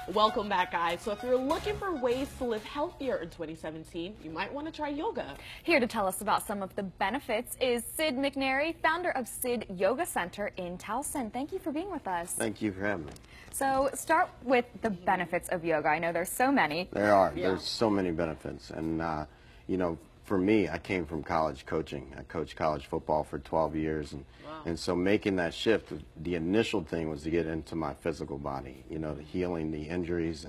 Welcome back, guys. So if you're looking for ways to live healthier in 2017, you might want to try yoga. Here to tell us about some of the benefits is Sid McNairy, founder of Sid Yoga Center in Towson. Thank you for being with us. Thank you for having me. So start with the benefits of yoga. I know there's so many. There are. Yeah. There's so many benefits. And, you know, for me, I came from college coaching. I coached college football for 12 years. And so making that shift, the initial thing was to get into my physical body, you know, healing the injuries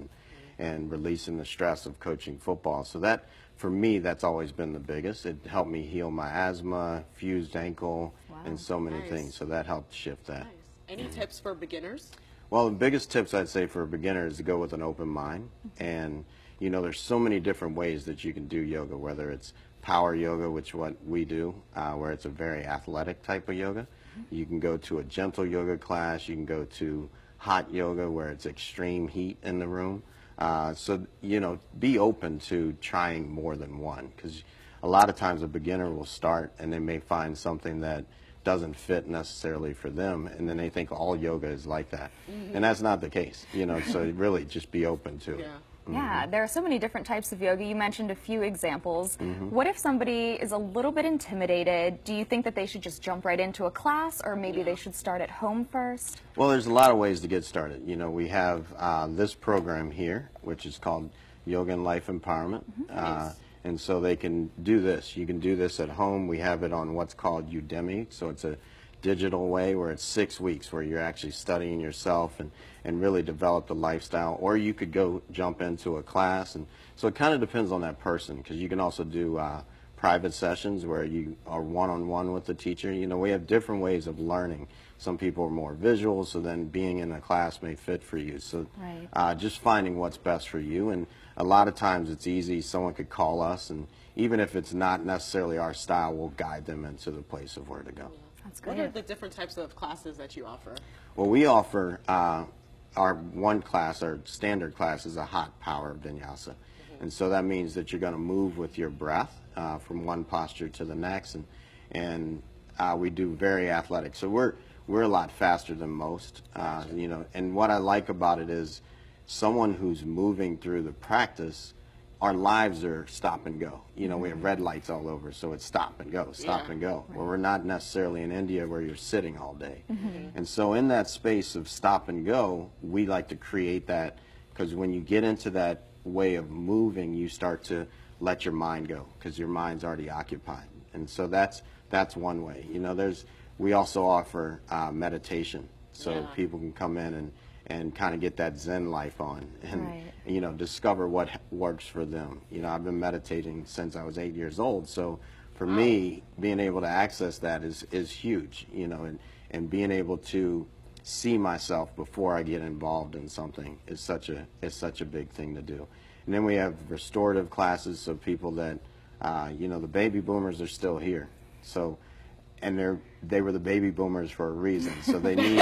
and releasing the stress of coaching football. So that, for me, that's always been the biggest. It helped me heal my asthma, fused ankle, and so many things. So that helped shift that. Nice. Any tips for beginners? Well, the biggest tips I'd say for a beginner is to go with an open mind. And, you know, there's so many different ways that you can do yoga, whether it's power yoga, which what we do, where it's a very athletic type of yoga. You can go to a gentle yoga class. You can go to hot yoga where it's extreme heat in the room. So, you know, be open to trying more than one, because a lot of times a beginner will start and they may find something that doesn't fit necessarily for them, and then they think all yoga is like that. And that's not the case, you know, so really just be open to it. Yeah, there are so many different types of yoga. You mentioned a few examples. What if somebody is a little bit intimidated? Do you think that they should just jump right into a class, or maybe they should start at home first? Well, there's a lot of ways to get started. You know, we have this program here, which is called Yoga and Life Empowerment. And so they can do this. You can do this at home. We have it on what's called Udemy. So it's a digital way where it's 6 weeks where you're actually studying yourself and really develop the lifestyle. Or you could go jump into a class. And so it kind of depends on that person, because you can also do private sessions where you are one-on-one with the teacher. You know, we have different ways of learning. Some people are more visual, so then being in a class may fit for you. So just finding what's best for you. And a lot of times it's easy. Someone could call us, and even if it's not necessarily our style, we'll guide them into the place of where to go. That's great. What are the different types of classes that you offer? Well, we offer our one class, our standard class, is a hot power vinyasa. And so that means that you're going to move with your breath from one posture to the next. And we do very athletic. So we're a lot faster than most, you know. And what I like about it is someone who's moving through the practice, our lives are stop and go. You know, we have red lights all over, so it's stop and go, stop and go. Well, we're not necessarily in India where you're sitting all day. And so in that space of stop and go, we like to create that, because when you get into that way of moving, you start to let your mind go, because your mind's already occupied. And so that's one way. You know, we also offer meditation, so people can come in and kind of get that Zen life on, and you know, discover what works for them. You know, I've been meditating since I was 8 years old, so for me, being able to access that is huge. You know, and being able to see myself before I get involved in something is such a big thing to do. And then we have restorative classes, so people that you know, the baby boomers are still here, so. And they were the baby boomers for a reason, so they need,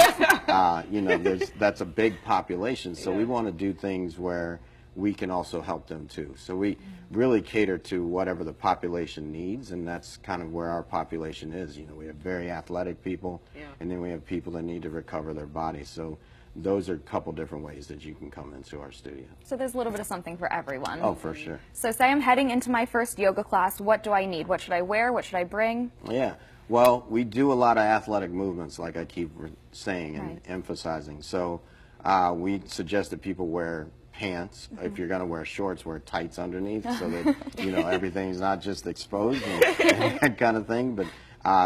you know, that's a big population, so we want to do things where we can also help them too. So we really cater to whatever the population needs, and that's kind of where our population is. You know, we have very athletic people, and then we have people that need to recover their bodies. So those are a couple different ways that you can come into our studio. So there's a little bit of something for everyone. Oh, for sure. So say I'm heading into my first yoga class. What do I need? What should I wear? What should I bring? Yeah. Well, we do a lot of athletic movements, like I keep saying and emphasizing. So we suggest that people wear pants. If you're going to wear shorts, wear tights underneath, so that, you know, everything's not just exposed and that kind of thing. But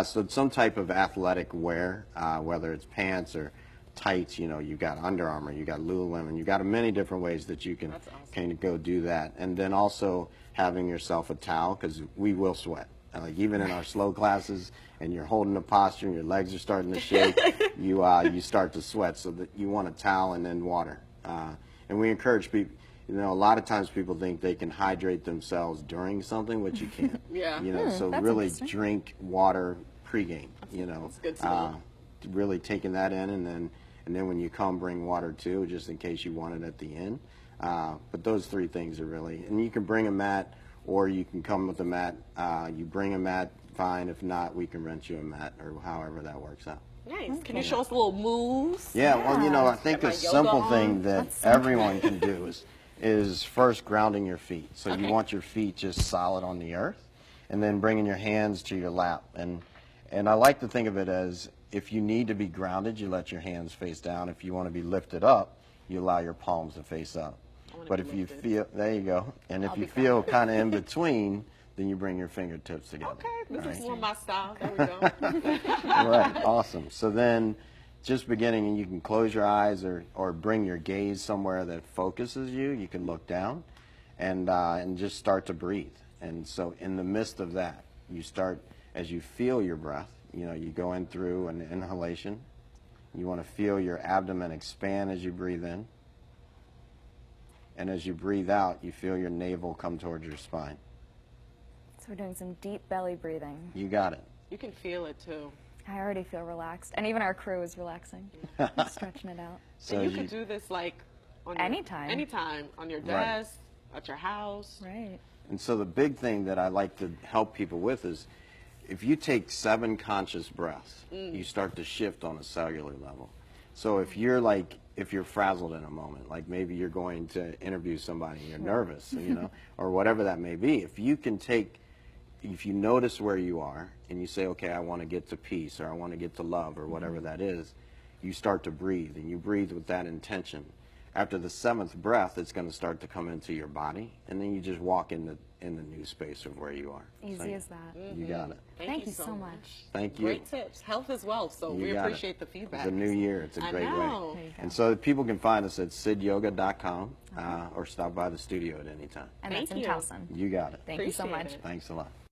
so some type of athletic wear, whether it's pants or tights. You know, you got Under Armour, you got Lululemon, you got many different ways that you can kind of go do that. And then also having yourself a towel, because we will sweat. Like even in our slow classes, and you're holding the posture and your legs are starting to shake, you start to sweat. So that you want a towel and then water. And we encourage people. You know, a lot of times people think they can hydrate themselves during something, which you can't. You know, so really drink water pregame. You know, that's good to know. Really taking that in, and then when you come, bring water too, just in case you want it at the end. But those three things are really, and you can bring a mat, or you can come with a mat. You bring a mat fine. If not, we can rent you a mat or however that works out. Nice. Can you show us a little moves? Yeah, well, you know, I think Get a my yoga simple on. thing that everyone can do is first grounding your feet. So you want your feet just solid on the earth, and then bringing your hands to your lap. And I like to think of it as if you need to be grounded, you let your hands face down. If you want to be lifted up, you allow your palms to face up. But if you feel, there you go. And if you feel kind of in between, then you bring your fingertips together. Okay, this Right. is more my style. There we go. Right, awesome. So then, just beginning, and you can close your eyes or bring your gaze somewhere that focuses you. You can look down and just start to breathe. And so in the midst of that, you start, as you feel your breath, you know, you go in through an inhalation. You want to feel your abdomen expand as you breathe in. And as you breathe out, you feel your navel come towards your spine. So we're doing some deep belly breathing. You got it. You can feel it too. I already feel relaxed, and even our crew is relaxing, stretching it out. So And you as could do this like on Anytime. anytime on your Right. desk, at your house. Right. And so the big thing that I like to help people with is if you take 7 conscious breaths, you start to shift on a cellular level. So if you're frazzled in a moment, like maybe you're going to interview somebody and you're nervous, you know, or whatever that may be, if you notice where you are and you say, okay, I want to get to peace or I want to get to love or whatever that is, you start to breathe, and you breathe with that intention. After the 7th breath, it's going to start to come into your body, and then you just walk in the new space of where you are. Easy as that. You got it. Thank you so much. Thank you. Great tips. Health is wealth, so You we got it. appreciate the feedback. It's a new year. It's a I great know. way. There you go. And so people can find us at sidyoga.com or stop by the studio at any time. And that's Thank in you. Towson. You got it. Thank you so Appreciate much. it. Thanks a lot.